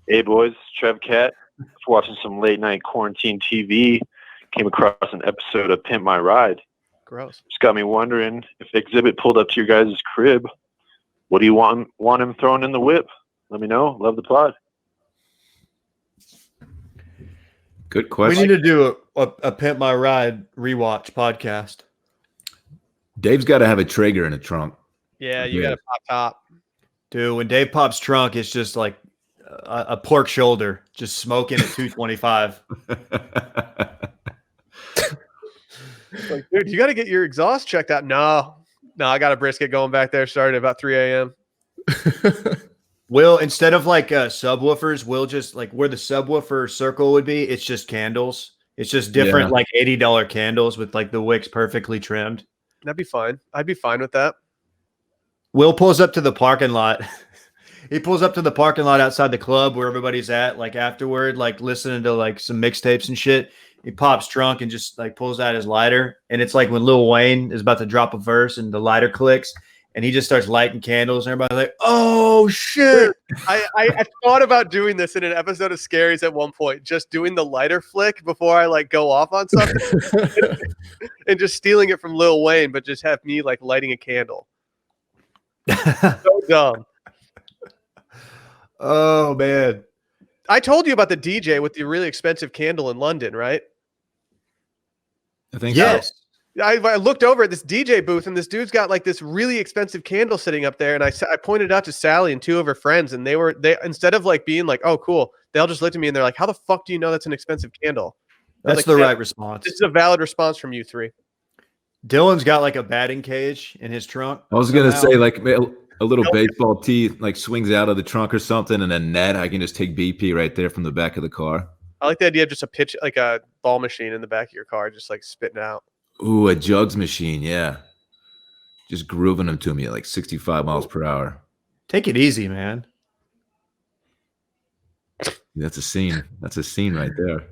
Hey boys, Trev Cat. Watching some late night quarantine TV, came across an episode of Pimp My Ride. Gross. Just got me wondering if Exhibit pulled up to your guys' crib, what do you want him thrown in the whip? Let me know. Love the pod. Good question. We need to do a Pimp My Ride rewatch podcast. Dave's got to have a Traeger in the trunk. Yeah, you got to pop top. Dude, when Dave pops trunk, it's just like a pork shoulder just smoking at 225. Like, dude, you got to get your exhaust checked out. No, I got a brisket going back there starting at about 3 a.m. Will, instead of like subwoofers, Will just like where the subwoofer circle would be, it's just candles. It's just different like $80 candles with like the wicks perfectly trimmed. That'd be fine. I'd be fine with that. Will pulls up to the parking lot. He pulls up to the parking lot outside the club where everybody's at, like afterward, like listening to like some mixtapes and shit. He pops trunk and just like pulls out his lighter. And it's like when Lil Wayne is about to drop a verse and the lighter clicks and he just starts lighting candles and everybody's like, oh shit. I thought about doing this in an episode of Scaries at one point, just doing the lighter flick before I like go off on something and just stealing it from Lil Wayne, but just have me like lighting a candle. So dumb. Oh man. I told you about the DJ with the really expensive candle in London, right? I think yes. so. I looked over at this DJ booth and this dude's got like this really expensive candle sitting up there. And I pointed out to Sally and two of her friends and they instead of like being like, oh, cool. They all just looked at me and they're like, how the fuck do you know that's an expensive candle? That's like, the right response. This is a valid response from you three. Dylan's got like a batting cage in his trunk. I was going to say like a little baseball tee like swings out of the trunk or something and a net. I can just take BP right there from the back of the car. I like the idea of just a pitch, like a ball machine in the back of your car, just like spitting out. Ooh, a jugs machine, yeah. Just grooving them to me at like 65 miles per hour. Take it easy, man. That's a scene. That's a scene right there.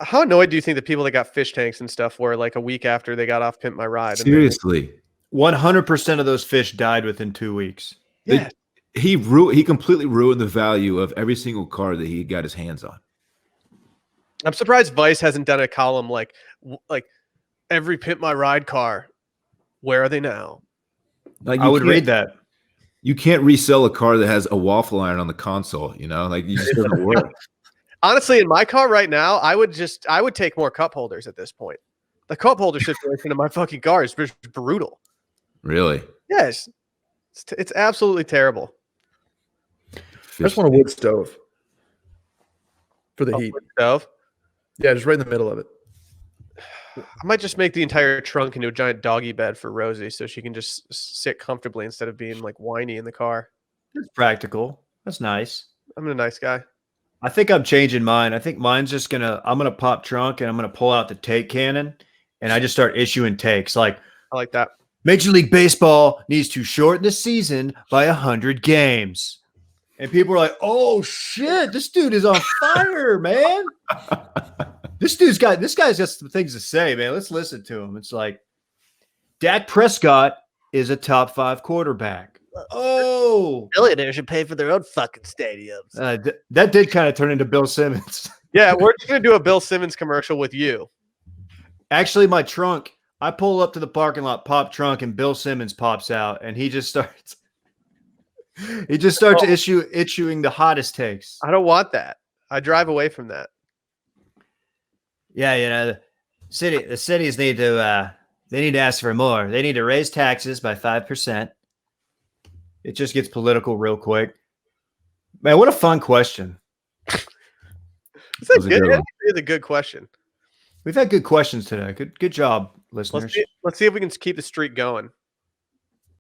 How annoyed do you think the people that got fish tanks and stuff were like a week after they got off Pimp My Ride? Seriously. 100% of those fish died within 2 weeks. Yeah. He completely ruined the value of every single car that he got his hands on. I'm surprised Vice hasn't done a column like every Pimp My Ride car. Where are they now? Like I would read that. You can't resell a car that has a waffle iron on the console, you know? Like, it just doesn't work. Honestly, in my car right now, I would take more cup holders at this point. The cup holder situation in my fucking car is brutal. Really? Yes. It's absolutely terrible. I just want a wood stove for the heat. Wood stove? Yeah, just right in the middle of it. I might just make the entire trunk into a giant doggy bed for Rosie so she can just sit comfortably instead of being like whiny in the car. It's practical. That's nice. I'm a nice guy. I think I'm changing mine. I think mine's just I'm going to pop trunk and I'm going to pull out the take cannon and I just start issuing takes. Like, I like that. Major League Baseball needs to shorten the season by 100 games. And people are like, oh shit, this dude is on fire, man. This guy's got some things to say, man. Let's listen to him. It's like, Dak Prescott is a top 5 quarterback. Oh, Billionaires should pay for their own fucking stadiums. That did kind of turn into Bill Simmons. Yeah, we're just going to do a Bill Simmons commercial with you. Actually, my trunk, I pull up to the parking lot, pop trunk, and Bill Simmons pops out, and he just starts issuing the hottest takes. I don't want that. I drive away from that. Yeah, the cities need to they need to ask for more. They need to raise taxes by 5%. It just gets political real quick. Man, what a fun question. It's a good question. We've had good questions today. Good job, listeners. Let's see if we can keep the streak going.